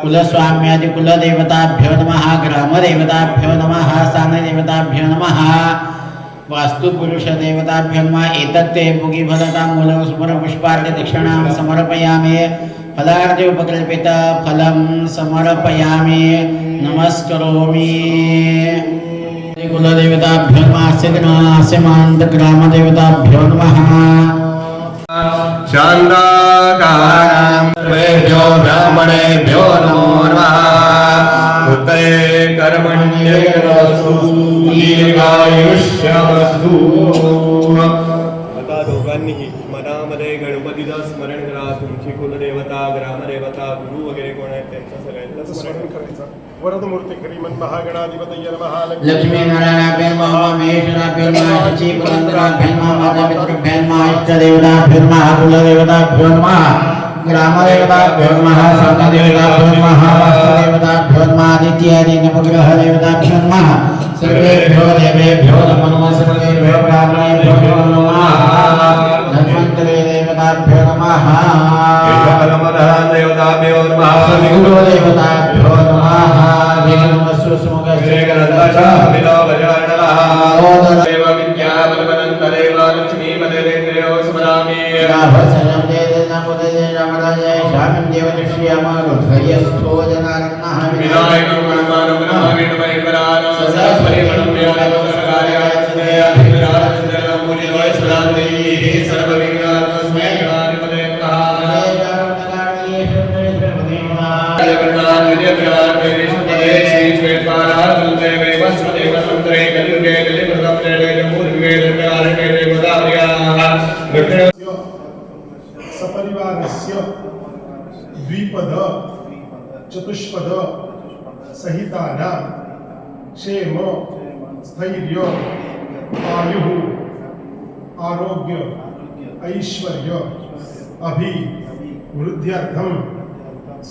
कुलस्वाम्यादि कुलदेवताभ्यो नमः ग्रामदेवताभ्यो नमः स्थानदेवताभ्यो नमः वास्तुपुरुषदेवताभ्यो नमः एतत्ते भुगिफलताम्बूलं सुमरपुष्पार्घ्य दक्षिणां समर्पयामि फलार्घ्य उपकल्पित फलं समर्पयामि नमस्करोमि कुलदेवताभ्यो नमः सिद्धनास्यमान्तग्रामदेवताभ्यो नमः शान्ताकारां सर्वेभ्यो ब्राह्मणेभ्यो नमो नमः उत्तरे कर्मण्येकरस्तु दीर्घायुष्यमस्तु आता दोघांनीही मनामध्ये गणपतीचं स्मरण करा तुमची कुलदेवता ग्रामदेवता गुरु वगैरे कोण आहेत त्यांचं सगळ्यांचं स्मरण करायचं वरदमूर्ती श्रीमन् महागणाधिपतये नमः लक्ष्मी नारायणाभ्यो नमः महेश्वराभ्यो नमः शचीपुरन्दराभ्यो नमः मातापितृभ्यो नमः इष्टदेवताभ्यो नमः कुलदेवताभ्यो नमः ग्रामदेवताभ्यो नमः शान्तिदेवताभ्यो नमः वास्तुदेवताभ्यो नमः आदित्यादि नवग्रहदेवताभ्यो नमः सर्वेभ्यो देवेभ्यो नमो नमः सर्वेभ्यो ब्राह्मणेभ्यो नमो नमः धन्वन्तरे देवताभ्यो नमः देवताभ्यो नमः गुरुदेवताभ्यो नमः विघ्नमस्तु देव लक्ष्मीपदेन्द्रियो स्मरामि सपरिवारस्य द्विपद चतुष्पद सहितानां क्षेम स्थैर्य आयुः आरोग्य ऐश्वर्य अभिवृद्ध्यर्थं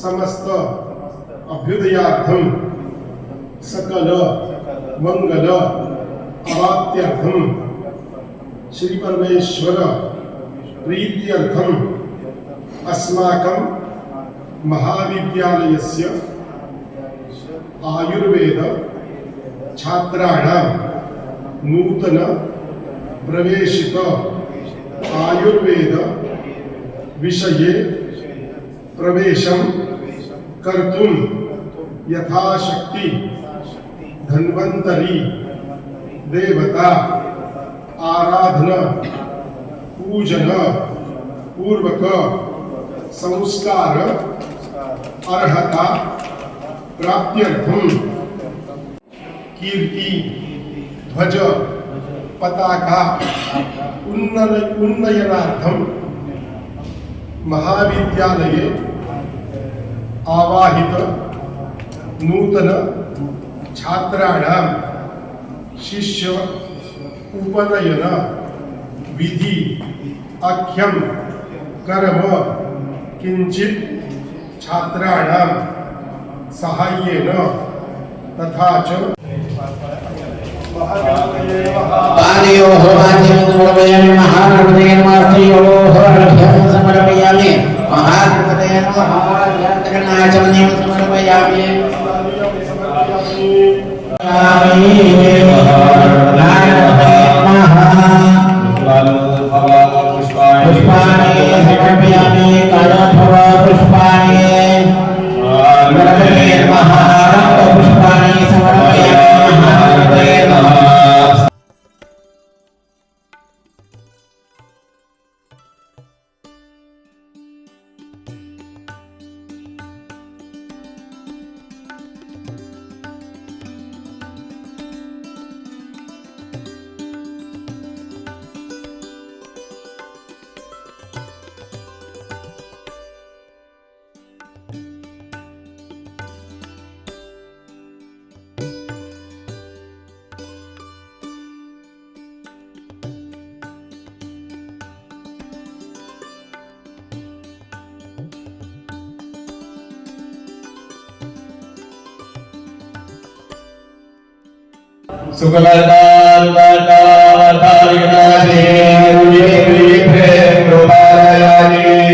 समस्त अभ्युदयार्थं सकल मंगल अवाप्त्यर्थं श्री परमेश्वर प्रीत्यर्थं अस्माकं महाविद्यालयस्य आयुर्वेद छात्राणां नूतन प्रवेशित आयुर्वेद विषये प्रवेशं कर्तुं यथाशक्ति धन्वन्तरी देवता आराधना पूजन पूर्वक संस्कार अर्हता प्राप्त्यर्थं कीर्ति ध्वज पताका उन्नयनार्थं महाविद्यालये आवाहित नूतन छात्राणां शिष्य उपनयन विधि आख्यं कर्म किंचित छात्राणां सहाय्येन तथा च पादयोः वाद्यमन्त्रमर्पयामि महागणपतये नमः श्रीयोः अर्घ्यं समर्पयामि महागणपतये नमः यन्त्रणाचमनीं समर्पयामि पुष्पाणि समर्पयामि कालोद्भव पुष्पाणि गणपतये नमः पुष्पाणि समर्पयामि महागणपतये नमः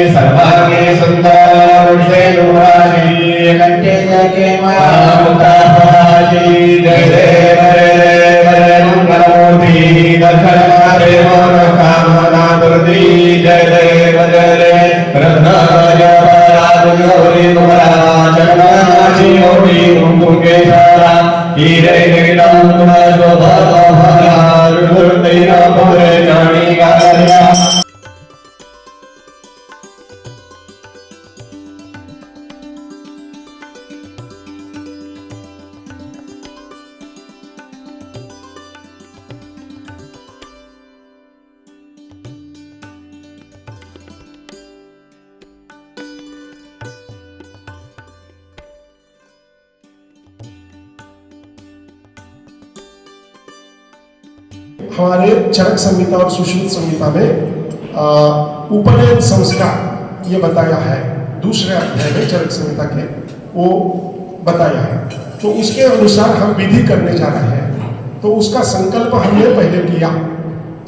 सर्वांगे सुंदर हमारे चरक संहिता और सुश्रुत संहिता में उपनयन संस्कार ये बताया है, दूसरे अध्याय में चरक संहिता के वो बताया है। तो उसके अनुसार हम विधि करने जा रहे हैं। तो उसका संकल्प हमने पहले किया।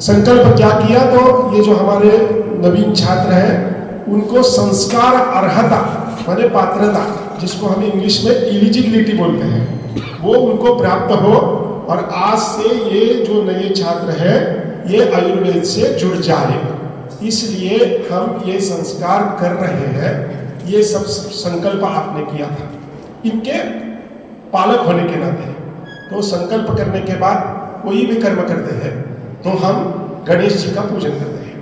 संकल्प क्या किया? तो ये जो हमारे नवीन छात्र हैं उनको संस्कार अर्हता माने पात्रता, जिसको हम इंग्लिश में एलिजिबिलिटी बोलते हैं, वो उनको प्राप्त हो और आज से ये जो नए छात्र हैं ये आयुर्वेद से जुड़ जाए, इसलिए हम ये संस्कार कर रहे हैं। ये सब संकल्प आपने किया था इनके पालक होने के नाते। तो संकल्प करने के बाद कोई भी कर्म करते हैं तो हम गणेश जी का पूजन करते हैं।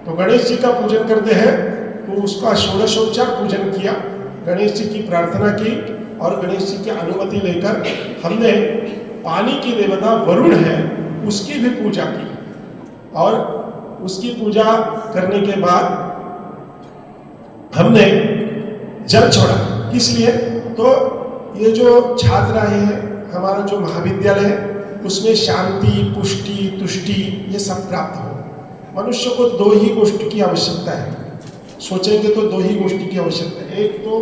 तो गणेश जी का पूजन करते हैं तो उसका षोडशोपचार पूजन किया, गणेश जी की प्रार्थना की और गणेश जी की अनुमति लेकर हमने पानी की देवता वरुण है उसकी भी पूजा की। और उसकी पूजा करने के बाद हमने जल छोड़ा। किस लिए? तो ये जो छात्र आए हैं, हमारा जो महाविद्यालय है उसमें शांति, पुष्टि, तुष्टि ये सब प्राप्त हो। मनुष्य को दो ही गोष्ठी की आवश्यकता है, सोचेंगे तो दो ही गोष्ठी की आवश्यकता है। एक तो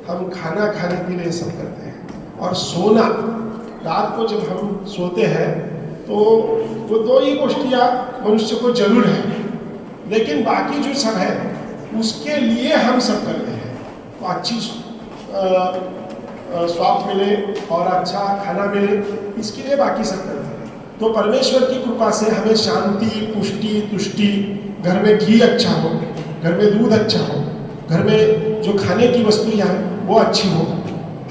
हम खाना खाने के लिए सब करते हैं और सोना। रात को जब हम सोते हैं तो वो दो ही गोष्ठियाँ मनुष्य को जरूर है, लेकिन बाकी जो सब है उसके लिए हम सब करते हैं। तो अच्छी स्वास्थ्य मिले और अच्छा खाना मिले, इसके लिए बाकी सब करते हैं। तो परमेश्वर की कृपा से हमें शांति, पुष्टि, तुष्टि, घर में घी अच्छा हो, घर में दूध अच्छा हो, घर में जो खाने की वस्तुएं हैं वो अच्छी हो,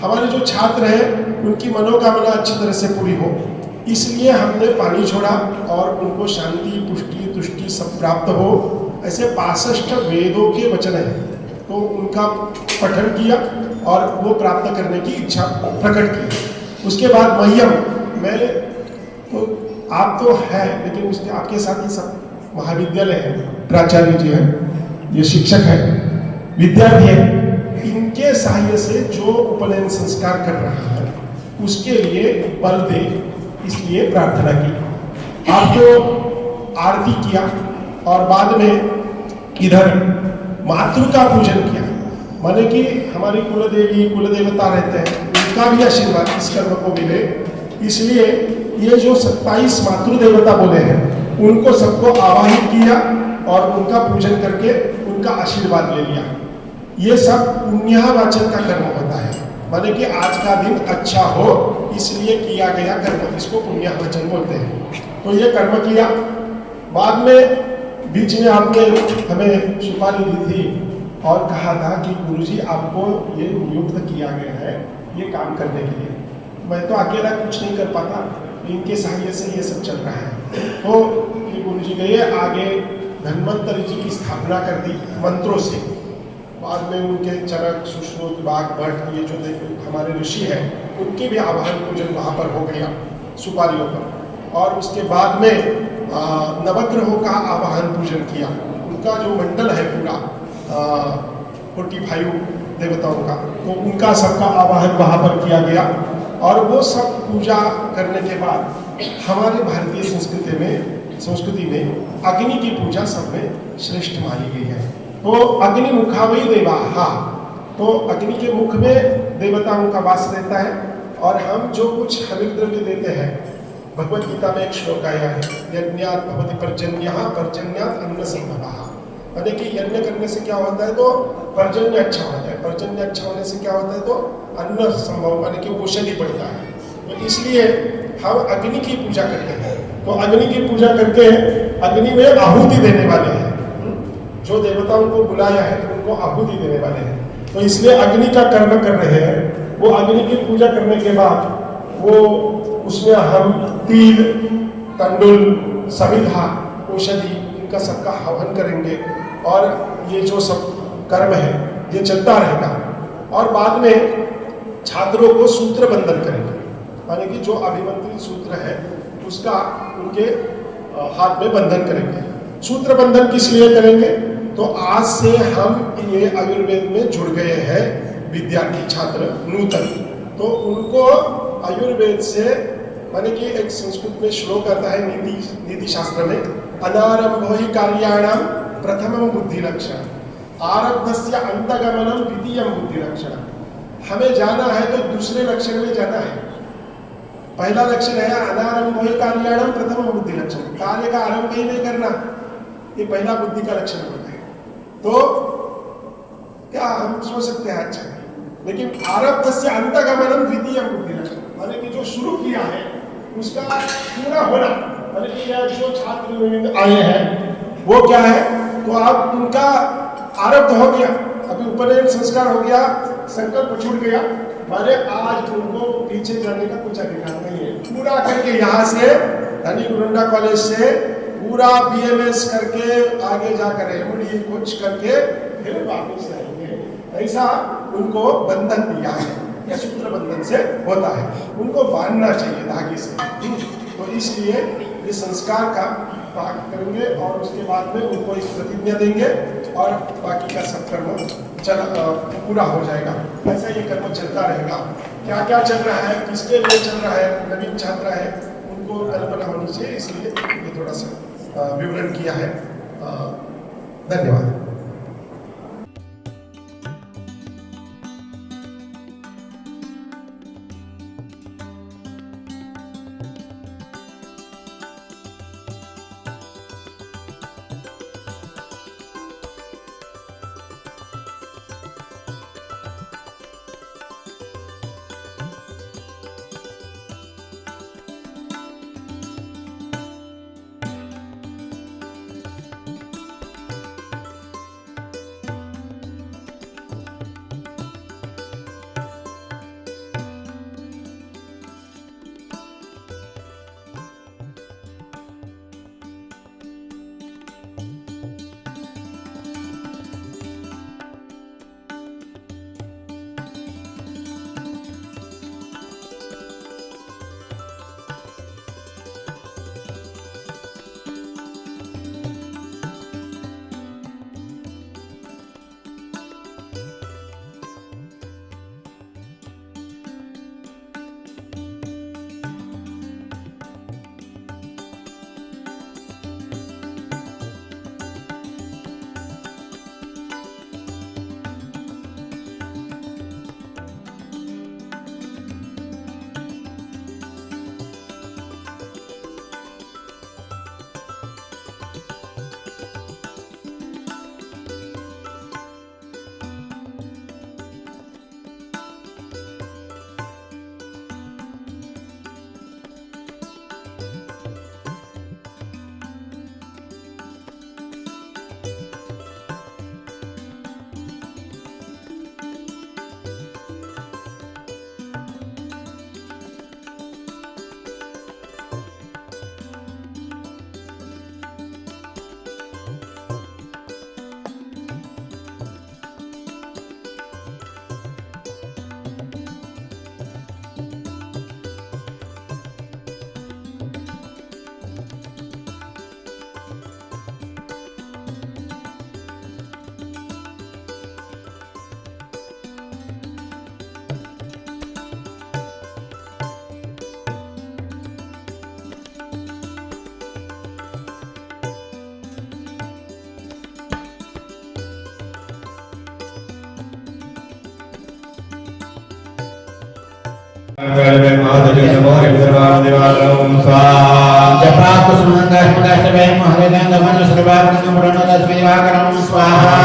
हमारे जो छात्र हैं उनकी मनोकामना अच्छी तरह से पूरी हो, इसलिए हमने पानी छोड़ा और उनको शांति, पुष्टि, तुष्टि सब प्राप्त हो। ऐसे 65 वेदों के वचन हैं तो उनका पठन किया और वो प्राप्त करने की इच्छा प्रकट की। उसके बाद मह्यम, मैं तो आप तो है लेकिन उसके आपके साथ ही सब महाविद्यालय है, प्राचार्य जी हैं, ये शिक्षक है, विद्यार्थी है, इनके सहायता से जो उपनयन संस्कार कर रहा है उसके लिए बल दे, इसलिए प्रार्थना की। आपको आरती किया और बाद में इधर मातृ का पूजन किया, माने कि हमारी कुलदेवी कुलदेवता रहते हैं उनका भी आशीर्वाद इस कर्म को मिले, इसलिए ये जो 27 मातृ देवता बोले हैं उनको सबको आवाहित किया और उनका पूजन करके उनका आशीर्वाद ले लिया। ये सब पुण्यवाचन का कर्म होता है, माने कि आज का दिन अच्छा हो इसलिए किया गया कर्म, इसको पुण्यवाचन बोलते हैं। तो ये कर्म किया। बाद में बीच में आपने हमें सुपारी दी थी और कहा था कि गुरुजी आपको ये नियुक्त किया गया है ये काम करने के लिए। मैं तो अकेला कुछ नहीं कर पाता, इनके सहायता से ये सब चल रहा है। तो ये गुरुजी गए आगे, धन्वंतरि जी की स्थापना कर दी मंत्रों से। बाद में उनके चरक, सुश्रुत, बाघ, भट्ट ये जो हमारे ऋषि हैं उनके भी आवाहन पूजन वहाँ पर हो गया सुपारियों पर। और उसके बाद में नवग्रहों का आवाहन पूजन किया। उनका जो मंडल है पूरा 45 देवताओं का, तो उनका सबका आवाहन वहाँ पर किया गया। और वो सब पूजा करने के बाद हमारे भारतीय संस्कृति में अग्नि की पूजा सब में श्रेष्ठ मानी गई है। तो अग्नि मुखावई देवा, हाँ, तो अग्नि के मुख में देवताओं का वास रहता है। और हम जो कुछ हविष द्रव्य देते हैं, भगवत गीता में एक श्लोक आया है, यज्ञात् भवति पर्जन्यः पर्जन्यात् अन्न संभवः। माने कि यज्ञ करने से क्या होता है तो पर्जन्य अच्छा होता है, पर्जन्य अच्छा होने से क्या होता है तो अन्न संभव, माने कि औषधि बढ़ता है। तो इसलिए हम अग्नि की पूजा करते हैं। तो अग्नि की पूजा करके अग्नि में आहुति देने वाले हैं, जो देवताओं को बुलाया है तो उनको आहुति देने वाले हैं। तो इसलिए अग्नि का कर्म कर रहे हैं। वो अग्नि की पूजा करने के बाद वो उसमें हम तिल, तंडुल, समिधा, औषधि इनका सबका हवन करेंगे और ये जो सब कर्म है ये चलता रहेगा। और बाद में छात्रों को सूत्र बंधन करेंगे, माने कि जो अभिमंत्रित सूत्र है उसका उनके हाथ में बंधन करेंगे। सूत्र बंधन किस लिए करेंगे? तो आज से हम ये आयुर्वेद में जुड़ गए हैं विद्यार्थी छात्र नूतन, तो उनको आयुर्वेद से, माने कि एक संस्कृत में श्लोक आता है नीति शास्त्र में, अनारंभो हि कार्याणाम प्रथमम बुद्धि लक्षण, आरब्धस्य अंतगमनम द्वितीयम बुद्धि लक्षण। हमें जाना है तो दूसरे लक्षण में जाना है। पहला लक्षण है अनारंभो हि कार्याणाम प्रथमम बुद्धि लक्षण, कार्य का आरंभ ही नहीं करना, ये पहला बुद्धि का लक्षण होता है। तो क्या हम सोच सकते हैं अच्छा, लेकिन आरब्धस्य अंतगमनम द्वितीयम बुद्धि लक्षण, माने कि जो शुरू किया है उसका पूरा होना, माने कि यह जो छात्र आए हैं वो क्या है, तो अब उनका आरब्ध हो गया, अभी उपनयन संस्कार हो गया, संकल्प छूट गया, माने आज उनको पीछे जाने का कुछ अधिकार नहीं है। पूरा करके यहाँ से धनी गुरुंडा कॉलेज से पूरा BMS करके आगे जाकर MD कुछ करके फिर वापस आएंगे, ऐसा उनको बंधन दिया है, यह सूत्र बंधन से होता है, उनको बांधना चाहिए धागे से। तो इसलिए ये संस्कार का पाठ करेंगे और उसके बाद में उनको एक प्रतिज्ञा देंगे और बाकी का सब कर्म पूरा हो जाएगा। ऐसा ये कर्म चलता रहेगा। क्या क्या चल रहा है, किसके लिए चल रहा है, नवीन छात्र है उनको कल्पना होनी चाहिए, इसलिए ये थोड़ा सा विवरण किया है। धन्यवाद। स्वाहा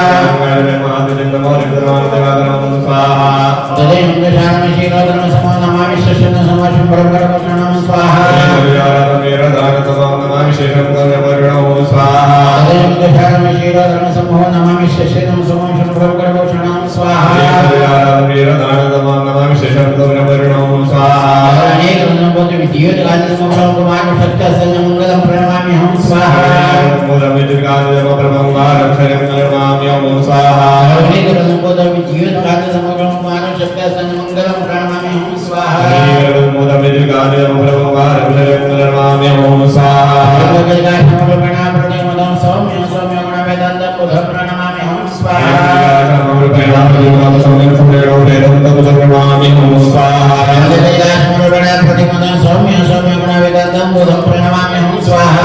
विद्युतकान्तिसमग्रं कुमारशक्तस्य मंगलं प्रणमामि हम स्वाहा विद्युतकान्तिसमग्रं कुमारशक्तस्य मंगलं प्रणमामि हम स्वाहा सौम्य सौम्य गुण वेदांत बुध प्रणमामि हम स्वाहा सौम्य सौम्य गुण वेदांत बुध प्रणमामि हम स्वाहा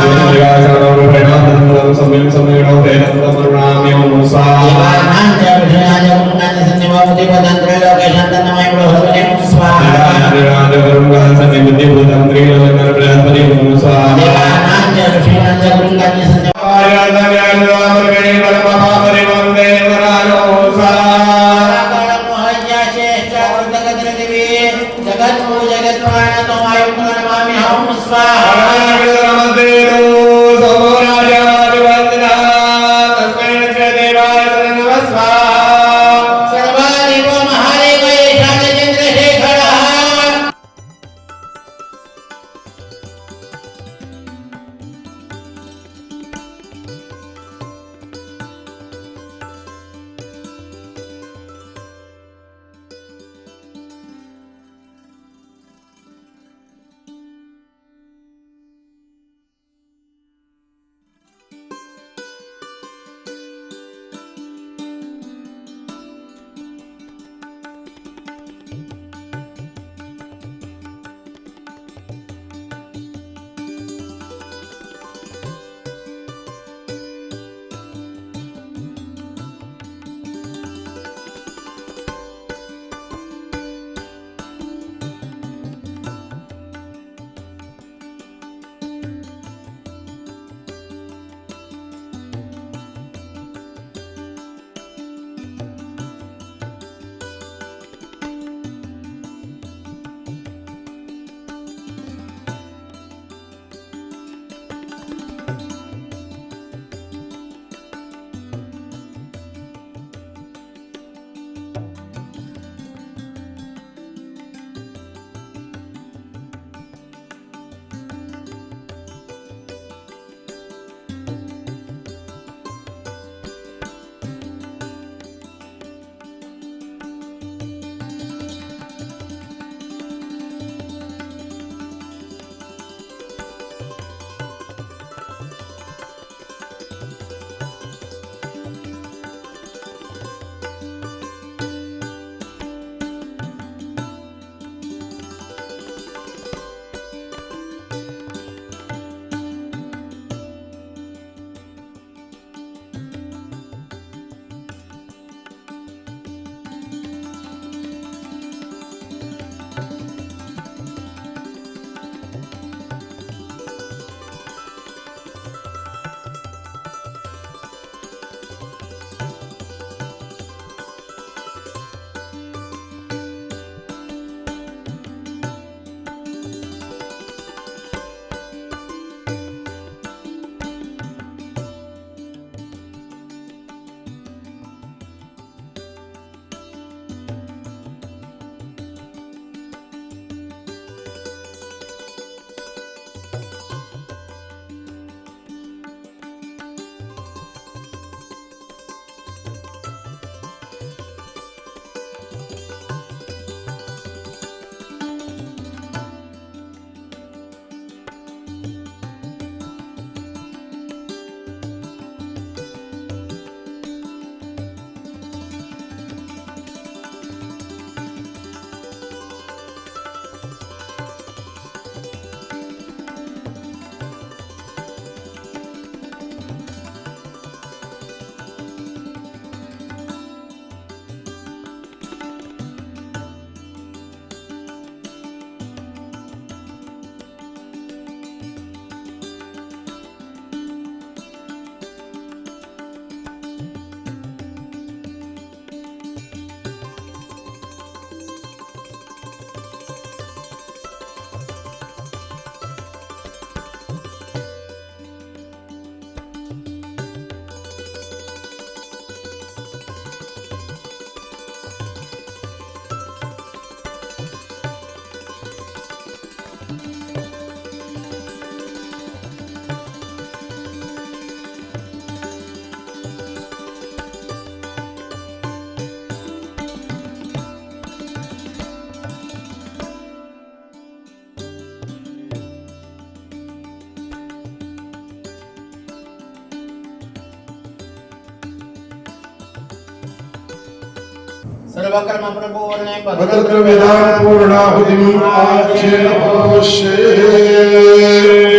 सर्वकर्म प्रपूर्णे भगद्रव्यदान पूर्णाहुतिम् आचेन पश्ये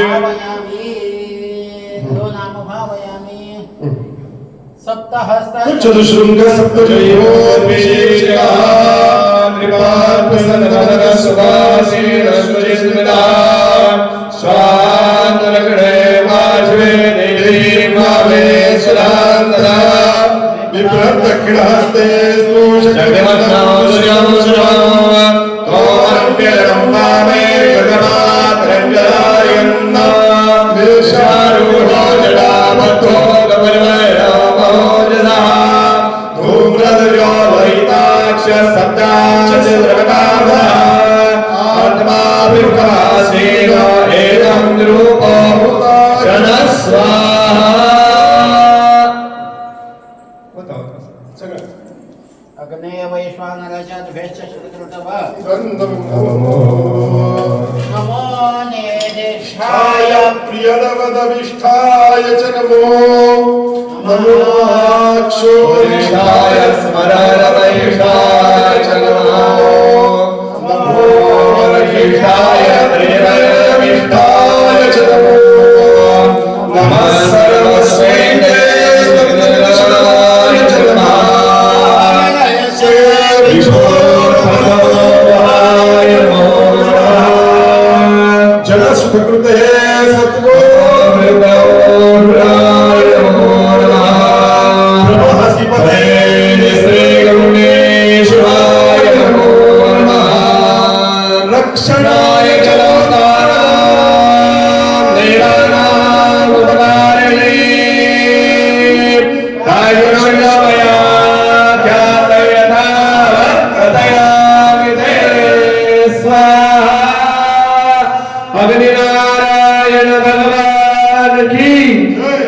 भावयामि यो नाम भावयामि सप्तहस्त चतुशृंग सप्तजयो विशेषः कृपात्मसन्नतः सुभाषेण सुचिस्मिता स्वान्तरगणे वाजवे देवी मावे सुरान्तरा विप्रदक्षिणहस्ते अग्ने वैश्वानराजा भेष्ट श्रुतृतव नमो नेदेशाय प्रियदवदविष्ठाय च नमो नमोक्षोरिष्ठाय स्मरणवैष्ठाय च नमो नमोरहिष्ठाय प्रियदवविष्ठाय च नमो नमः सर्वस्वेन्द्रे च नमः जलस्फकृते सत्गोराय नमो नमः प्रभासिपते श्रीगुणेश्वराय नमो नमः रक्षणाय जलतारां देवानां उपकारिणे कायमया ख्यातयथा कथयामि ते स्वाहा अग्निनारायण भगवान की जय।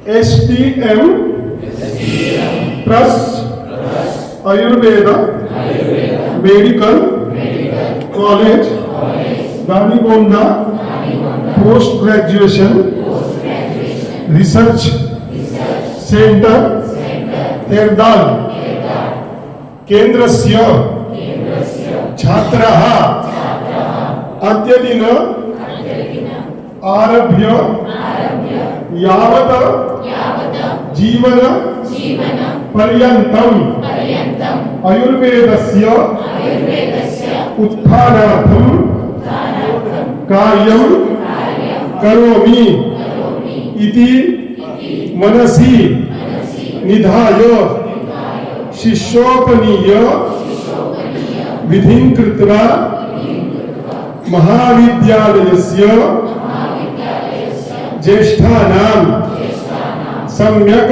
STM trust Ayurveda medical college Danigonda post graduation research centre Terdal केंद्रस्य छात्राः अद्यदिन आरभ्य यावत् जीवन पर्यन्तम् आयुर्वेदस्य उत्थानार्थं कार्यं करोमि इति मनसि निधाय शिष्योपनीय विधिं कृत्वा महाविद्यालयस्य ज्येष्ठानां सम्यक्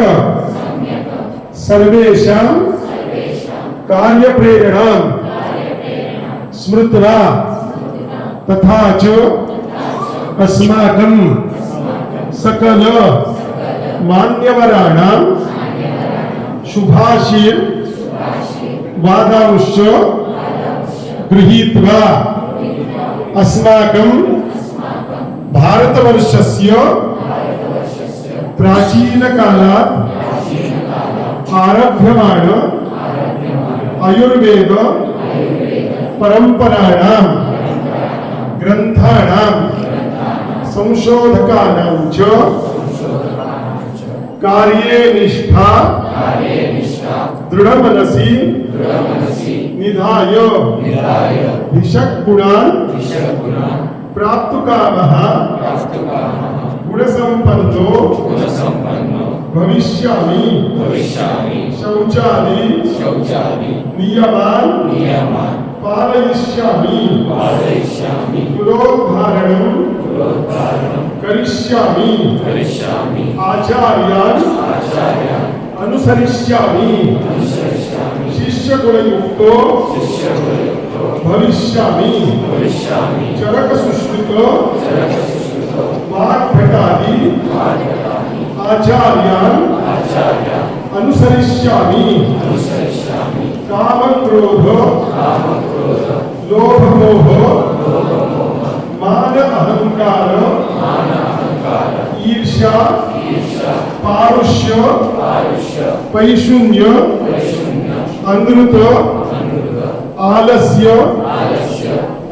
सर्वेषां कार्यप्रेरणां स्मृत्वा तथा च अस्माकं सकल मान्यवराणां शुभाशीर् वादांश्च गृहीत्वा अस्माकं भारतवर्षस्य प्राचीनकालात् आरभ्यमाण आयुर्वेद परंपराणां ग्रंथाणां संशोधकानां च कार्ये निष्ठा दृढ़मनसि निधाय भिषक्गुणान् प्राप्तुकामः गुणसम्पन्नो भविष्यामि शौचादि नियमान् पालयिष्यामि कुलोद्धारणं करिष्यामि आचार्यान् अनुसरिष्यामि शिष्यगुणयुक्तो भविष्यामि चरकसुश्रुत वाग्भटादि आचार्यान् अनुसरिष्यामि कामक्रोध लोभमोह मान अहंकार ईर्ष्या पारुष्य पैशून्य अनृत आलस्य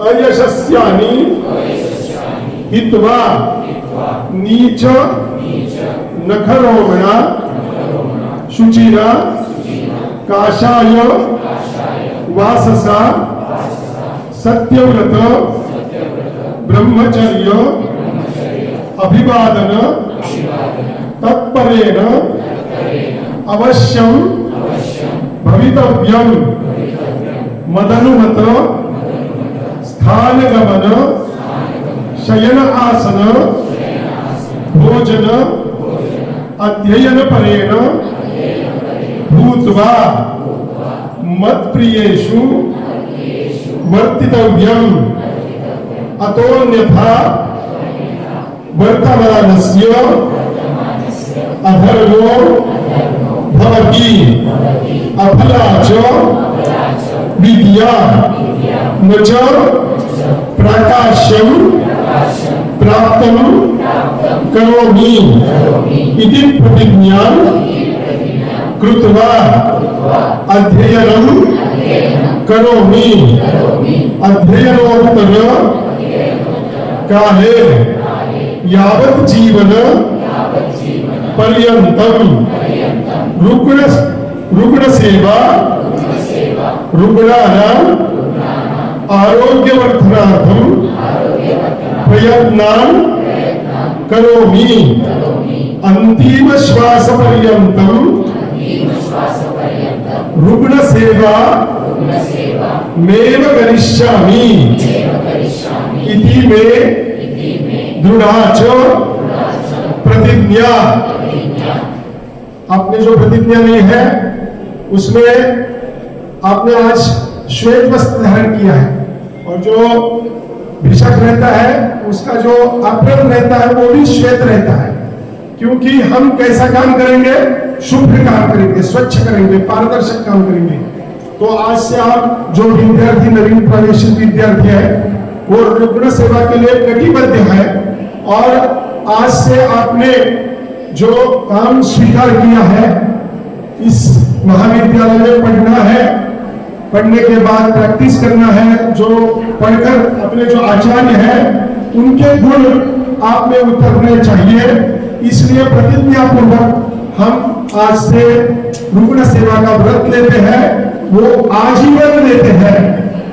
अयशस्यानि हित्वा नीच नखरोमणा शुचिरा काशाय वाससा सत्यव्रत ब्रह्मचर्य अभिवादन तत्परेण अवश्यं भवितव्यं मदनुमत स्थानगमन शयन आसन भोजन अध्ययन परेण भूत्वा मत्प्रियेषु वर्तितव्यम् अतोन्यथा वर्तमानस्य अधर्मो भवति अफला च विद्या न च प्रकाश्यं प्राप्तं करोमि इति प्रतिज्ञां कृत्वा अध्ययनं करोमि अध्ययनोत्तर काले यावत् जीवन पर्यन्तं रुग्ण सेवा रुग्णानां आरोग्यवर्धनार्थं प्रयत्नान् करोमि अंतिम श्वास पर्यन्तं रुग्ण सेवा मेव करिष्यामि इति मे दृढ़ा च प्रतिज्ञा। आपने जो प्रतिज्ञा ली है उसमें आपने आज श्वेत वस्त्र धारण किया है और जो भिषक रहता है उसका जो आवरण रहता है वो भी श्वेत रहता है क्योंकि हम कैसा काम करेंगे, शुभ्र काम करेंगे, स्वच्छ करेंगे, पारदर्शक काम करेंगे। तो आज से आप जो विद्यार्थी, नवीन प्रवेशित विद्यार्थी है, वो रुग्ण सेवा के लिए कटिबद्ध है और आज से आपने जो काम स्वीकार किया है, इस महाविद्यालय में पढ़ना है, पढ़ने के बाद प्रैक्टिस करना है, जो पढ़कर अपने जो आचार्य हैं उनके गुण आप में उतरने चाहिए। इसलिए प्रतिज्ञा पूर्वक हम आज से रुग्ण सेवा का व्रत लेते हैं, वो आजीवन लेते हैं,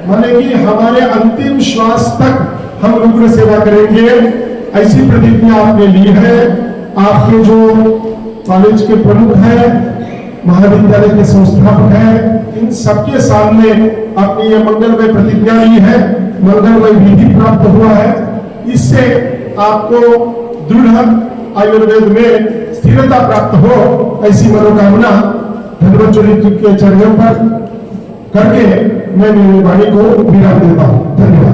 माने कि हमारे अंतिम श्वास तक हम रुग्ण सेवा करेंगे। ऐसी प्रतिज्ञा आपने ली है। आपके जो कॉलेज के प्रमुख हैं, महाविद्यालय के संस्थापक हैं, इन सबके सामने आपने ये मंगलमय प्रतिज्ञा ली है, मंगलमय विधि प्राप्त हुआ है। इससे आपको दृढ़ आयुर्वेद में स्थिरता प्राप्त हो, ऐसी मनोकामना धन्वंतरि जी के चरणों पर करके मैं मेरी वाणी को विराम देता हूँ। धन्यवाद।